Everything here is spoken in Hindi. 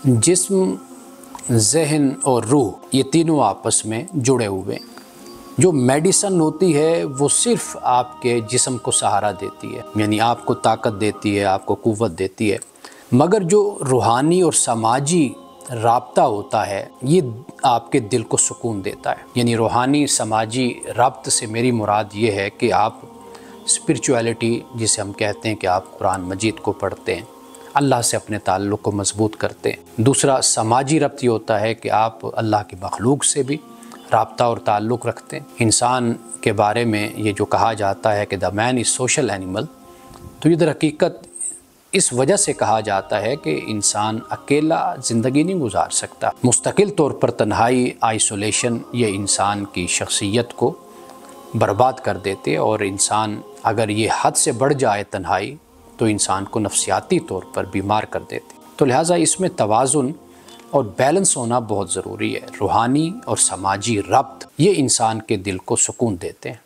जिस्म, ज़हन और रूह ये तीनों आपस में जुड़े हुए हैं। जो मेडिसिन होती है वो सिर्फ़ आपके जिस्म को सहारा देती है, यानी आपको ताकत देती है, आपको क़ुव्वत देती है, मगर जो रूहानी और समाजी राब्ता होता है ये आपके दिल को सुकून देता है। यानी रूहानी समाजी राब्ते से मेरी मुराद ये है कि आप स्पिरिचुअलिटी जिसे हम कहते हैं कि आप कुरान मजीद को पढ़ते हैं, अल्लाह से अपने ताल्लुक़ को मज़बूत करते हैं। दूसरा समाजी रब्त ये होता है कि आप अल्लाह की मखलूक से भी राब्ता और ताल्लुक़ रखते हैं। इंसान के बारे में ये जो कहा जाता है कि the man is social animal, तो ये हकीकत इस वजह से कहा जाता है कि इंसान अकेला ज़िंदगी नहीं गुजार सकता। मुस्तकिल तौर पर तन्हाई, आइसोलेशन ये इंसान की शख्सियत को बर्बाद कर देते और इंसान अगर ये हद से बढ़ जाए तन्हाई तो इंसान को नफ्सियाती तौर पर बीमार कर देते। तो लिहाजा इसमें तवाज़ुन और बैलेंस होना बहुत ज़रूरी है। रूहानी और समाजी रब्त ये इंसान के दिल को सुकून देते हैं।